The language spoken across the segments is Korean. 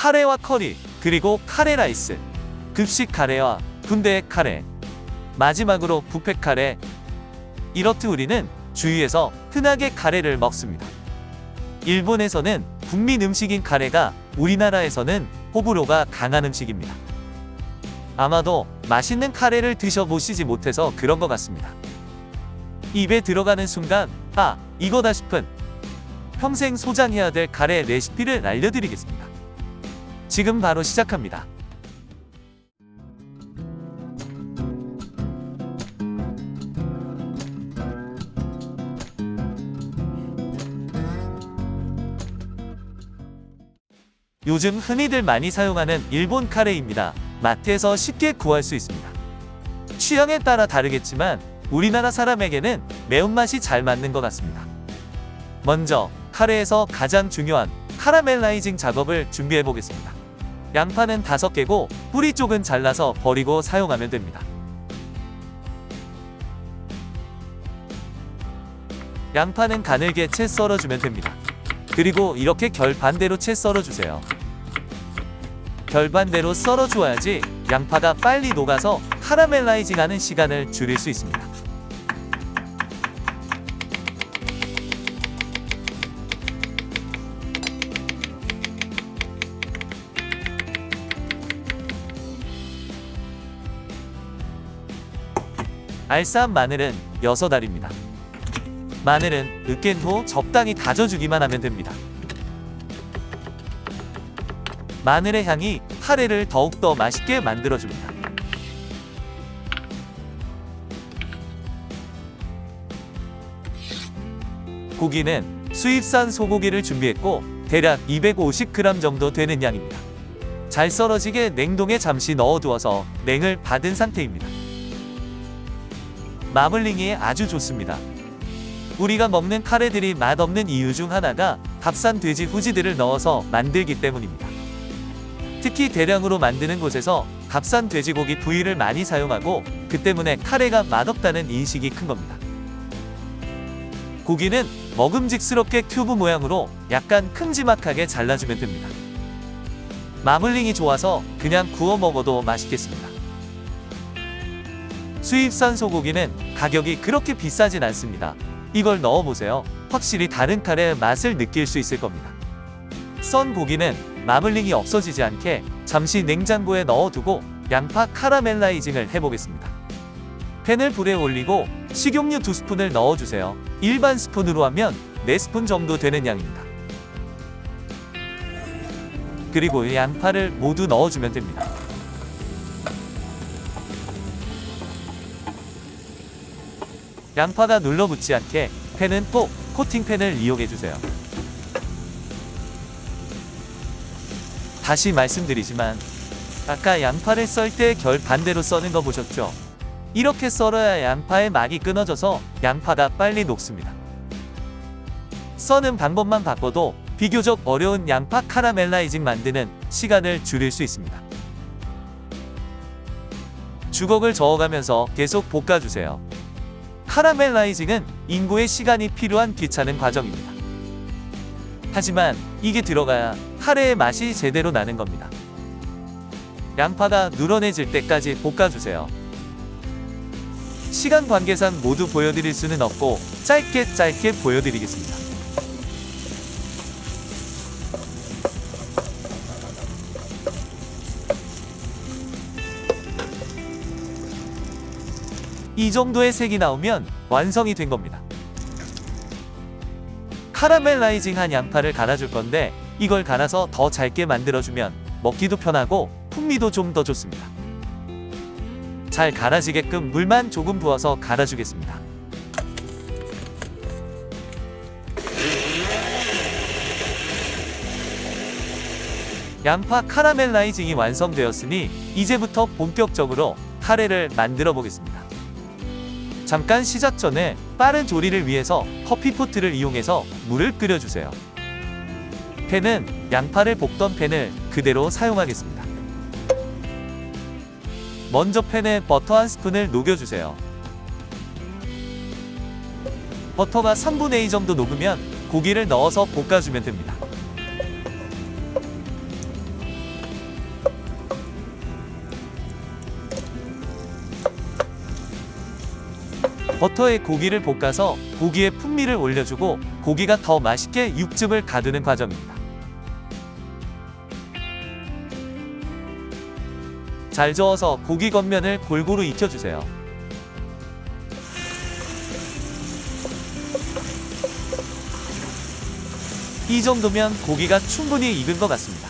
카레와 커리, 그리고 카레 라이스, 급식 카레와 군대 카레, 마지막으로 뷔페 카레. 이렇듯 우리는 주위에서 흔하게 카레를 먹습니다. 일본에서는 국민 음식인 카레가 우리나라에서는 호불호가 강한 음식입니다. 아마도 맛있는 카레를 드셔보시지 못해서 그런 것 같습니다. 입에 들어가는 순간 아, 이거다 싶은 평생 소장해야 될 카레 레시피를 알려드리겠습니다. 지금 바로 시작합니다. 요즘 흔히들 많이 사용하는 일본 카레입니다. 마트에서 쉽게 구할 수 있습니다. 취향에 따라 다르겠지만 우리나라 사람에게는 매운맛이 잘 맞는 것 같습니다. 먼저 카레에서 가장 중요한 카라멜라이징 작업을 준비해 보겠습니다. 양파는 5개고 뿌리 쪽은 잘라서 버리고 사용하면 됩니다. 양파는 가늘게 채 썰어주면 됩니다. 그리고 이렇게 결반대로 채 썰어주세요. 결반대로 썰어주어야지 양파가 빨리 녹아서 카라멜라이징하는 시간을 줄일 수 있습니다. 알싸한 마늘은 6알입니다. 마늘은 으깬 후 적당히 다져주기만 하면 됩니다. 마늘의 향이 카레를 더욱더 맛있게 만들어줍니다. 고기는 수입산 소고기를 준비했고 대략 250g 정도 되는 양입니다. 잘 썰어지게 냉동에 잠시 넣어두어서 냉을 받은 상태입니다. 마블링이 아주 좋습니다. 우리가 먹는 카레들이 맛없는 이유 중 하나가 값싼 돼지 후지들을 넣어서 만들기 때문입니다. 특히 대량으로 만드는 곳에서 값싼 돼지고기 부위를 많이 사용하고 그 때문에 카레가 맛없다는 인식이 큰 겁니다. 고기는 먹음직스럽게 큐브 모양으로 약간 큼지막하게 잘라주면 됩니다. 마블링이 좋아서 그냥 구워 먹어도 맛있겠습니다. 수입산 소고기는 가격이 그렇게 비싸진 않습니다. 이걸 넣어보세요. 확실히 다른 카레의 맛을 느낄 수 있을 겁니다. 썬 고기는 마블링이 없어지지 않게 잠시 냉장고에 넣어두고 양파 카라멜라이징을 해보겠습니다. 팬을 불에 올리고 식용유 2스푼을 넣어주세요. 일반 스푼으로 하면 4스푼 정도 되는 양입니다. 그리고 이 양파를 모두 넣어주면 됩니다. 양파가 눌러붙지 않게 팬은 꼭 코팅팬을 이용해주세요. 다시 말씀드리지만 아까 양파를 썰 때 결 반대로 써는 거 보셨죠? 이렇게 썰어야 양파의 막이 끊어져서 양파가 빨리 녹습니다. 써는 방법만 바꿔도 비교적 어려운 양파 카라멜라이징 만드는 시간을 줄일 수 있습니다. 주걱을 저어가면서 계속 볶아주세요. 카라멜라이징은 인고의 시간이 필요한 귀찮은 과정입니다. 하지만 이게 들어가야 카레의 맛이 제대로 나는 겁니다. 양파가 누런해질 때까지 볶아주세요. 시간 관계상 모두 보여드릴 수는 없고 짧게 보여드리겠습니다. 이 정도의 색이 나오면 완성이 된 겁니다. 카라멜라이징한 양파를 갈아줄 건데 이걸 갈아서 더 잘게 만들어주면 먹기도 편하고 풍미도 좀 더 좋습니다. 잘 갈아지게끔 물만 조금 부어서 갈아주겠습니다. 양파 카라멜라이징이 완성되었으니 이제부터 본격적으로 카레를 만들어 보겠습니다. 잠깐 시작 전에 빠른 조리를 위해서 커피포트를 이용해서 물을 끓여주세요. 팬은 양파를 볶던 팬을 그대로 사용하겠습니다. 먼저 팬에 버터 1스푼을 녹여주세요. 버터가 3분의 2 정도 녹으면 고기를 넣어서 볶아주면 됩니다. 버터에 고기를 볶아서 고기의 풍미를 올려주고 고기가 더 맛있게 육즙을 가두는 과정입니다. 잘 저어서 고기 겉면을 골고루 익혀주세요. 이 정도면 고기가 충분히 익은 것 같습니다.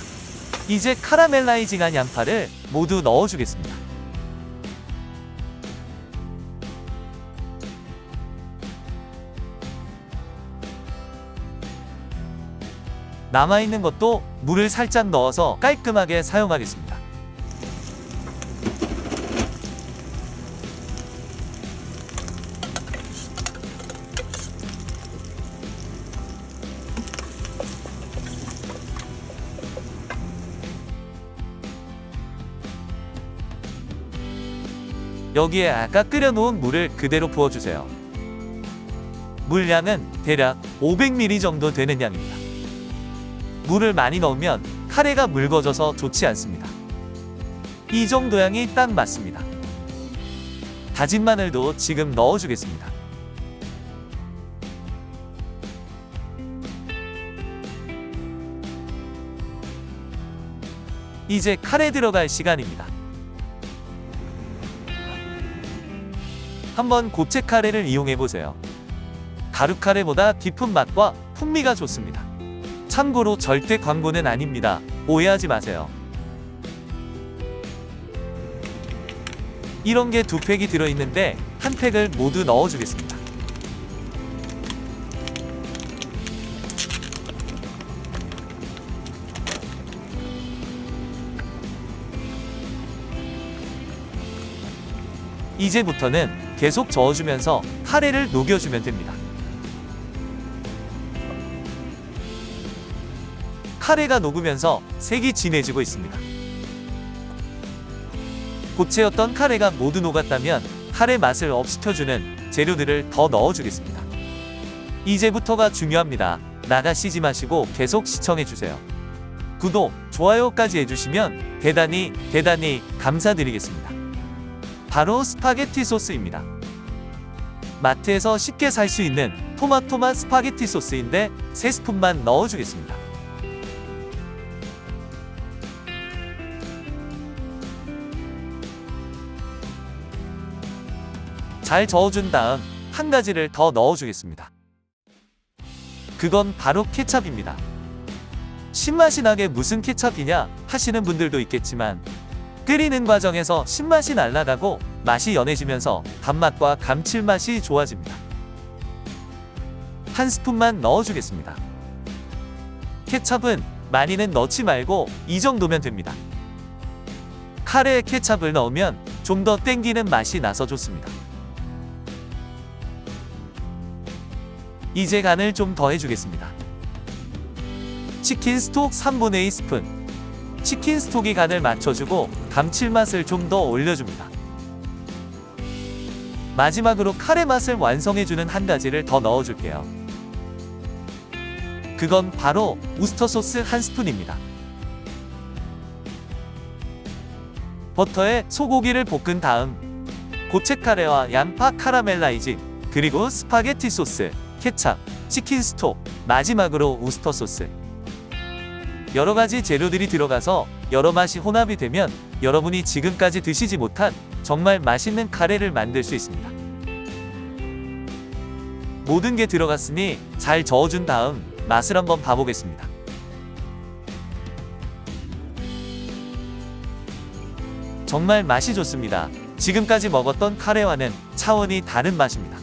이제 카라멜라이징한 양파를 모두 넣어주겠습니다. 남아있는 것도 물을 살짝 넣어서 깔끔하게 사용하겠습니다. 여기에 아까 끓여놓은 물을 그대로 부어주세요. 물량은 대략 500ml 정도 되는 양입니다. 물을 많이 넣으면 카레가 묽어져서 좋지 않습니다. 이 정도 양이 딱 맞습니다. 다진 마늘도 지금 넣어주겠습니다. 이제 카레 들어갈 시간입니다. 한번 고체 카레를 이용해보세요. 가루 카레보다 깊은 맛과 풍미가 좋습니다. 참고로 절대 광고는 아닙니다. 오해하지 마세요. 이런 게 2팩이 들어있는데 한 팩을 모두 넣어주겠습니다. 이제부터는 계속 저어주면서 카레를 녹여주면 됩니다. 카레가 녹으면서 색이 진해지고 있습니다. 고체였던 카레가 모두 녹았다면 카레 맛을 업시켜주는 재료들을 더 넣어주겠습니다. 이제부터가 중요합니다. 나가시지 마시고 계속 시청해주세요. 구독, 좋아요까지 해주시면 대단히 감사드리겠습니다. 바로 스파게티 소스입니다. 마트에서 쉽게 살 수 있는 토마토맛 스파게티 소스인데 3스푼만 넣어주겠습니다. 잘 저어준 다음 한 가지를 더 넣어주겠습니다. 그건 바로 케찹입니다. 신맛이 나게 무슨 케찹이냐 하시는 분들도 있겠지만 끓이는 과정에서 신맛이 날아가고 맛이 연해지면서 단맛과 감칠맛이 좋아집니다. 한 스푼만 넣어주겠습니다. 케찹은 많이는 넣지 말고 이 정도면 됩니다. 카레에 케찹을 넣으면 좀 더 땡기는 맛이 나서 좋습니다. 이제 간을 좀 더 해주겠습니다. 치킨 스톡 3분의 2 스푼. 치킨 스톡이 간을 맞춰주고 감칠맛을 좀 더 올려줍니다. 마지막으로 카레 맛을 완성해주는 한 가지를 더 넣어줄게요. 그건 바로 우스터 소스 한 스푼입니다. 버터에 소고기를 볶은 다음 고체 카레와 양파 카라멜라이징, 그리고 스파게티 소스, 케찹, 치킨 스톡, 마지막으로 우스터 소스. 여러가지 재료들이 들어가서 여러 맛이 혼합이 되면 여러분이 지금까지 드시지 못한 정말 맛있는 카레를 만들 수 있습니다. 모든 게 들어갔으니 잘 저어준 다음 맛을 한번 봐보겠습니다. 정말 맛이 좋습니다. 지금까지 먹었던 카레와는 차원이 다른 맛입니다.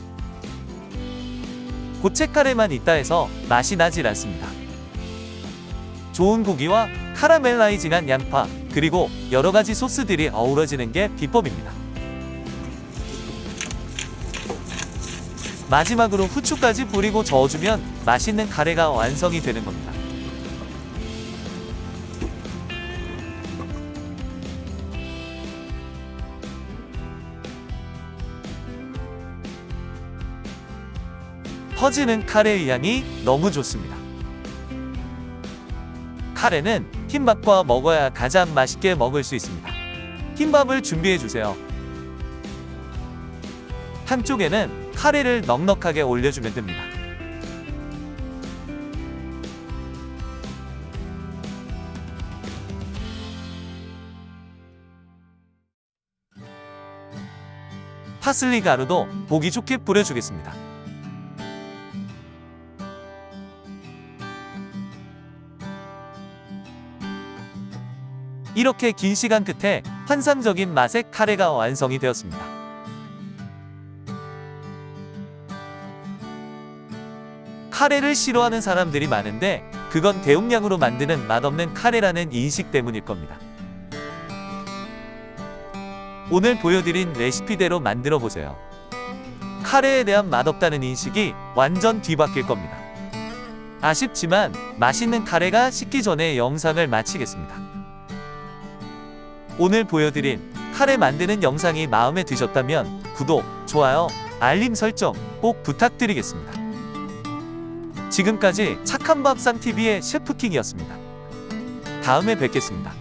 고체 카레만 있다 해서 맛이 나질 않습니다. 좋은 고기와 카라멜라이징한 양파, 그리고 여러가지 소스들이 어우러지는 게 비법입니다. 마지막으로 후추까지 뿌리고 저어주면 맛있는 카레가 완성이 되는 겁니다. 퍼지는 카레의 향이 너무 좋습니다. 카레는 흰밥과 먹어야 가장 맛있게 먹을 수 있습니다. 흰밥을 준비해주세요. 한쪽에는 카레를 넉넉하게 올려주면 됩니다. 파슬리 가루도 보기 좋게 뿌려주겠습니다. 이렇게 긴 시간 끝에 환상적인 맛의 카레가 완성이 되었습니다. 카레를 싫어하는 사람들이 많은데 그건 대용량으로 만드는 맛없는 카레라는 인식 때문일 겁니다. 오늘 보여드린 레시피대로 만들어 보세요. 카레에 대한 맛없다는 인식이 완전 뒤바뀔 겁니다. 아쉽지만 맛있는 카레가 식기 전에 영상을 마치겠습니다. 오늘 보여드린 카레 만드는 영상이 마음에 드셨다면 구독, 좋아요, 알림 설정 꼭 부탁드리겠습니다. 지금까지 착한 밥상TV의 셰프킹이었습니다. 다음에 뵙겠습니다.